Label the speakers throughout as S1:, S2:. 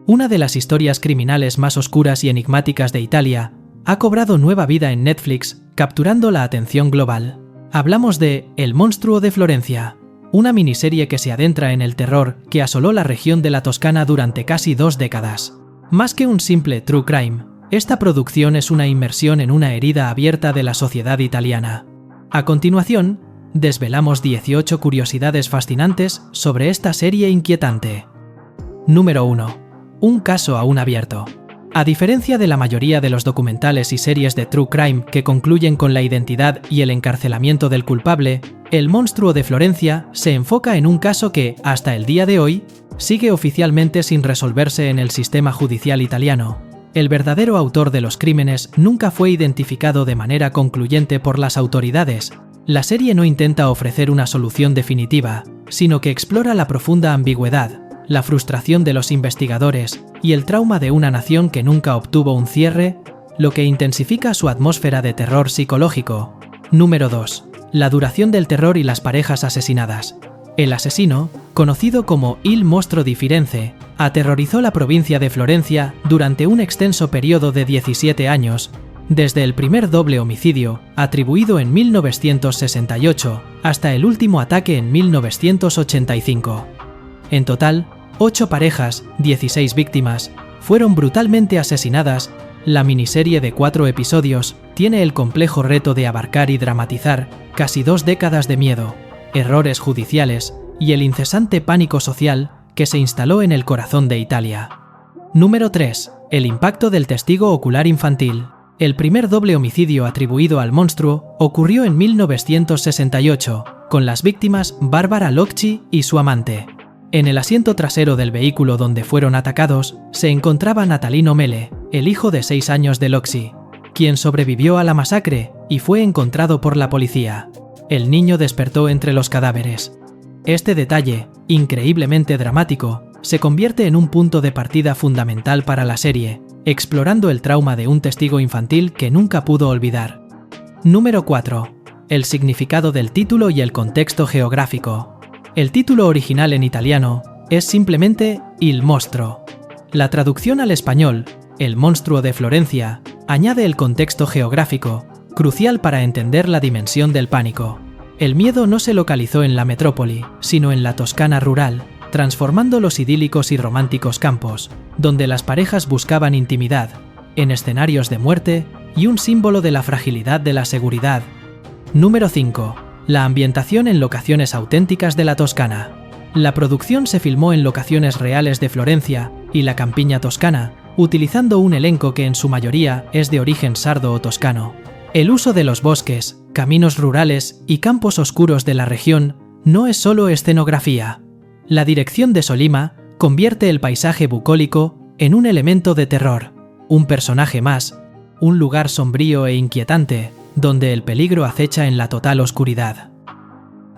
S1: Una de las historias criminales más oscuras y enigmáticas de Italia ha cobrado nueva vida en Netflix, capturando la atención global. Hablamos de El monstruo de Florencia, una miniserie que se adentra en el terror que asoló la región de la Toscana durante casi 2 décadas. Más que un simple true crime, esta producción es una inmersión en una herida abierta de la sociedad italiana. A continuación, desvelamos 18 curiosidades fascinantes sobre esta serie inquietante. Número 1. Un caso aún abierto. A diferencia de la mayoría de los documentales y series de true crime que concluyen con la identidad y el encarcelamiento del culpable, El monstruo de Florencia se enfoca en un caso que, hasta el día de hoy, sigue oficialmente sin resolverse en el sistema judicial italiano. El verdadero autor de los crímenes nunca fue identificado de manera concluyente por las autoridades. La serie no intenta ofrecer una solución definitiva, sino que explora la profunda ambigüedad, la frustración de los investigadores y el trauma de una nación que nunca obtuvo un cierre, lo que intensifica su atmósfera de terror psicológico. Número 2. La duración del terror y las parejas asesinadas. El asesino, conocido como Il Mostro di Firenze, aterrorizó la provincia de Florencia durante un extenso periodo de 17 años, desde el primer doble homicidio, atribuido en 1968, hasta el último ataque en 1985. En total, 8 parejas, 16 víctimas, fueron brutalmente asesinadas. La miniserie de 4 episodios tiene el complejo reto de abarcar y dramatizar casi 2 décadas de miedo, errores judiciales y el incesante pánico social que se instaló en el corazón de Italia. Número 3. El impacto del testigo ocular infantil. El primer doble homicidio atribuido al monstruo ocurrió en 1968, con las víctimas Barbara Locci y su amante. En el asiento trasero del vehículo donde fueron atacados se encontraba Natalino Mele, el hijo de 6 años de Locci, quien sobrevivió a la masacre y fue encontrado por la policía. El niño despertó entre los cadáveres. Este detalle, increíblemente dramático, se convierte en un punto de partida fundamental para la serie, explorando el trauma de un testigo infantil que nunca pudo olvidar. Número 4. El significado del título y el contexto geográfico. El título original en italiano es simplemente Il Mostro. La traducción al español, El monstruo de Florencia, añade el contexto geográfico, crucial para entender la dimensión del pánico. El miedo no se localizó en la metrópoli, sino en la Toscana rural, transformando los idílicos y románticos campos, donde las parejas buscaban intimidad, en escenarios de muerte y un símbolo de la fragilidad de la seguridad. Número 5. La ambientación en locaciones auténticas de la Toscana. La producción se filmó en locaciones reales de Florencia y la campiña toscana, utilizando un elenco que en su mayoría es de origen sardo o toscano. El uso de los bosques, caminos rurales y campos oscuros de la región no es solo escenografía. La dirección de Sollima convierte el paisaje bucólico en un elemento de terror, un personaje más, un lugar sombrío e inquietante, donde el peligro acecha en la total oscuridad.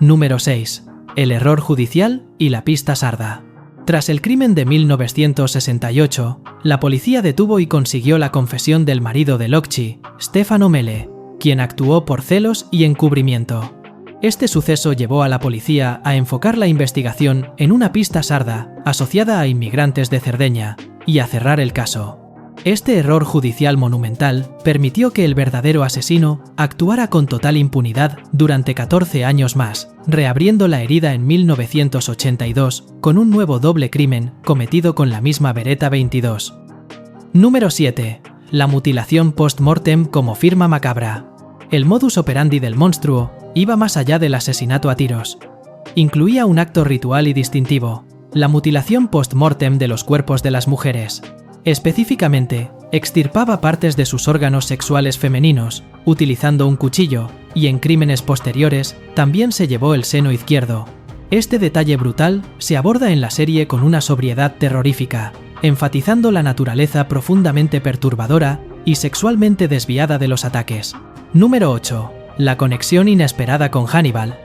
S1: Número 6. El error judicial y la pista sarda. Tras el crimen de 1968, la policía detuvo y consiguió la confesión del marido de Locci, Stefano Mele, quien actuó por celos y encubrimiento. Este suceso llevó a la policía a enfocar la investigación en una pista sarda asociada a inmigrantes de Cerdeña y a cerrar el caso. Este error judicial monumental permitió que el verdadero asesino actuara con total impunidad durante 14 años más, reabriendo la herida en 1982 con un nuevo doble crimen cometido con la misma Beretta 22. Número 7. La mutilación post-mortem como firma macabra. El modus operandi del monstruo iba más allá del asesinato a tiros. Incluía un acto ritual y distintivo, la mutilación post-mortem de los cuerpos de las mujeres. Específicamente, extirpaba partes de sus órganos sexuales femeninos, utilizando un cuchillo, y en crímenes posteriores también se llevó el seno izquierdo. Este detalle brutal se aborda en la serie con una sobriedad terrorífica, enfatizando la naturaleza profundamente perturbadora y sexualmente desviada de los ataques. Número 8. La conexión inesperada con Hannibal.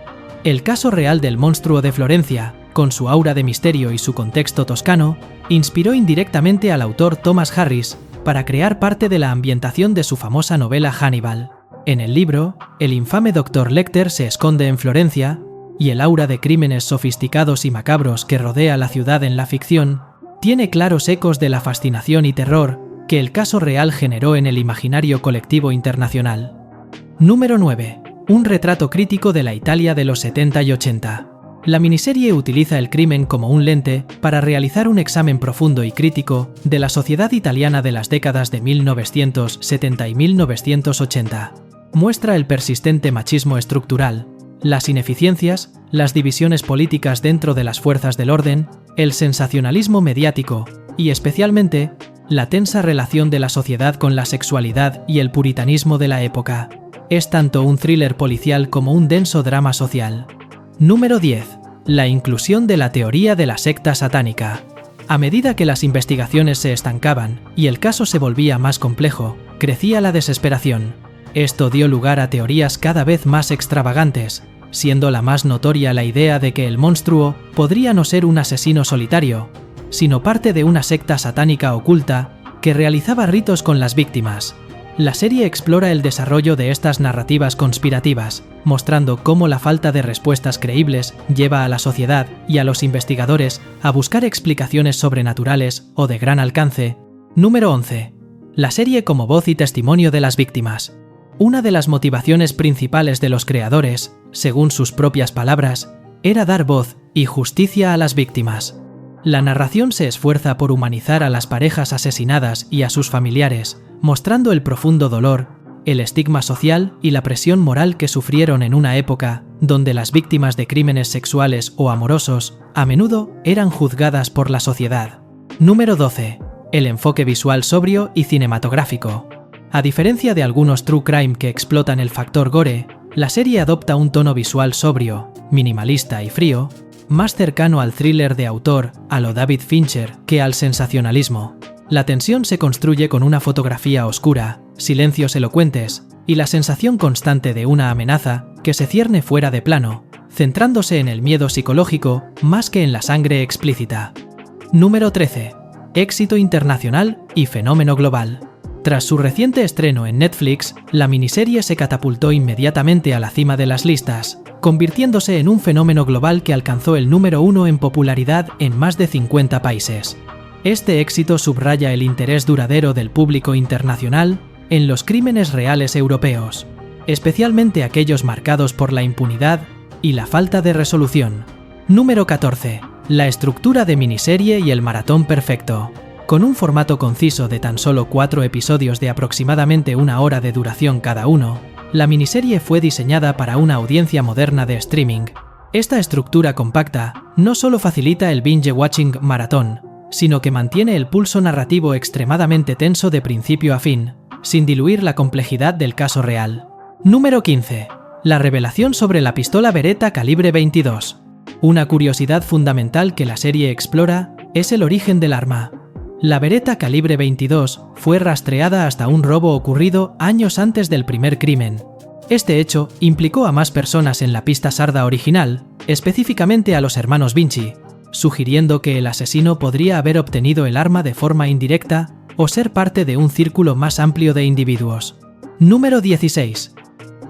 S1: El caso real del monstruo de Florencia, con su aura de misterio y su contexto toscano, inspiró indirectamente al autor Thomas Harris para crear parte de la ambientación de su famosa novela Hannibal. En el libro, el infame Dr. Lecter se esconde en Florencia, y el aura de crímenes sofisticados y macabros que rodea la ciudad en la ficción Tiene claros ecos de la fascinación y terror que el caso real generó en el imaginario colectivo internacional. Número 9. Un retrato crítico de la Italia de los 70 y 80. La miniserie utiliza el crimen como un lente para realizar un examen profundo y crítico de la sociedad italiana de las décadas de 1970 y 1980. Muestra el persistente machismo estructural, las ineficiencias, las divisiones políticas dentro de las fuerzas del orden, el sensacionalismo mediático y, especialmente, la tensa relación de la sociedad con la sexualidad y el puritanismo de la época. Es tanto un thriller policial como un denso drama social. Número 10. La inclusión de la teoría de la secta satánica. A medida que las investigaciones se estancaban y el caso se volvía más complejo, crecía la desesperación. Esto dio lugar a teorías cada vez más extravagantes, siendo la más notoria la idea de que el monstruo podría no ser un asesino solitario, sino parte de una secta satánica oculta que realizaba ritos con las víctimas. La serie explora el desarrollo de estas narrativas conspirativas, mostrando cómo la falta de respuestas creíbles lleva a la sociedad y a los investigadores a buscar explicaciones sobrenaturales o de gran alcance. Número 11. La serie como voz y testimonio de las víctimas. Una de las motivaciones principales de los creadores, según sus propias palabras, era dar voz y justicia a las víctimas. La narración se esfuerza por humanizar a las parejas asesinadas y a sus familiares, mostrando el profundo dolor, el estigma social y la presión moral que sufrieron en una época donde las víctimas de crímenes sexuales o amorosos a menudo eran juzgadas por la sociedad. Número 12. El enfoque visual sobrio y cinematográfico. A diferencia de algunos true crime que explotan el factor gore, la serie adopta un tono visual sobrio, minimalista y frío, más cercano al thriller de autor a lo David Fincher que al sensacionalismo. La tensión se construye con una fotografía oscura, silencios elocuentes y la sensación constante de una amenaza que se cierne fuera de plano, centrándose en el miedo psicológico más que en la sangre explícita. Número 13. Éxito internacional y fenómeno global. Tras su reciente estreno en Netflix, la miniserie se catapultó inmediatamente a la cima de las listas, convirtiéndose en un fenómeno global que alcanzó el número 1 en popularidad en más de 50 países. Este éxito subraya el interés duradero del público internacional en los crímenes reales europeos, especialmente aquellos marcados por la impunidad y la falta de resolución. Número 14. La estructura de miniserie y el maratón perfecto. Con un formato conciso de tan solo 4 episodios de aproximadamente 1 hora de duración cada uno, la miniserie fue diseñada para una audiencia moderna de streaming. Esta estructura compacta no solo facilita el binge-watching maratón, sino que mantiene el pulso narrativo extremadamente tenso de principio a fin, sin diluir la complejidad del caso real. Número 15. La revelación sobre la pistola Beretta calibre 22. Una curiosidad fundamental que la serie explora es el origen del arma. La Beretta calibre 22 fue rastreada hasta un robo ocurrido años antes del primer crimen. Este hecho implicó a más personas en la pista sarda original, específicamente a los hermanos Vinci, sugiriendo que el asesino podría haber obtenido el arma de forma indirecta o ser parte de un círculo más amplio de individuos. Número 16.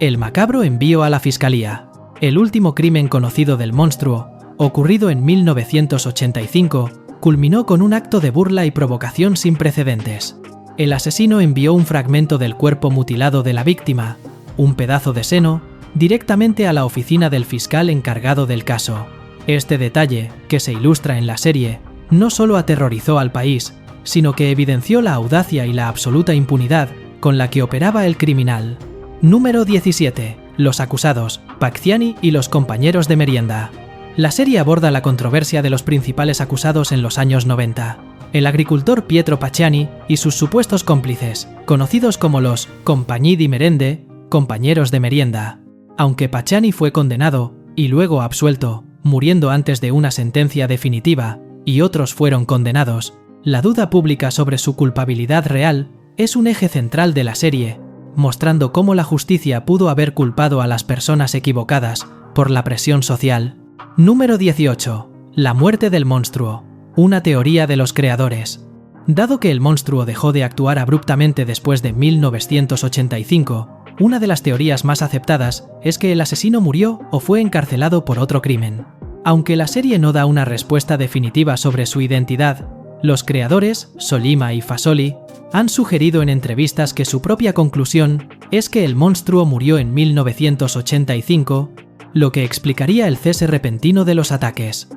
S1: El macabro envío a la fiscalía. El último crimen conocido del monstruo, ocurrido en 1985, culminó con un acto de burla y provocación sin precedentes. El asesino envió un fragmento del cuerpo mutilado de la víctima, un pedazo de seno, directamente a la oficina del fiscal encargado del caso. Este detalle, que se ilustra en la serie, no solo aterrorizó al país, sino que evidenció la audacia y la absoluta impunidad con la que operaba el criminal. Número 17. Los acusados, Pacciani y los compañeros de merienda. La serie aborda la controversia de los principales acusados en los años 90. El agricultor Pietro Pacciani y sus supuestos cómplices, conocidos como los compagni di merende, compañeros de merienda. Aunque Pacciani fue condenado y luego absuelto, muriendo antes de una sentencia definitiva, y otros fueron condenados, la duda pública sobre su culpabilidad real es un eje central de la serie, mostrando cómo la justicia pudo haber culpado a las personas equivocadas por la presión social. Número 18. La muerte del monstruo. Una teoría de los creadores. Dado que el monstruo dejó de actuar abruptamente después de 1985, una de las teorías más aceptadas es que el asesino murió o fue encarcelado por otro crimen. Aunque la serie no da una respuesta definitiva sobre su identidad, Los creadores, Sollima y Fasoli, han sugerido en entrevistas que su propia conclusión es que el monstruo murió en 1985, lo que explicaría el cese repentino de los ataques.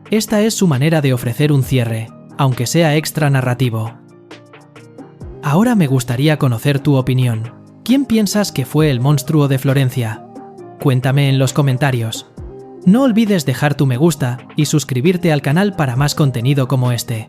S1: Esta es su manera de ofrecer un cierre, aunque sea extra narrativo. Ahora me gustaría conocer tu opinión. ¿Quién piensas que fue el monstruo de Florencia? Cuéntame en los comentarios. No olvides dejar tu me gusta y suscribirte al canal para más contenido como este.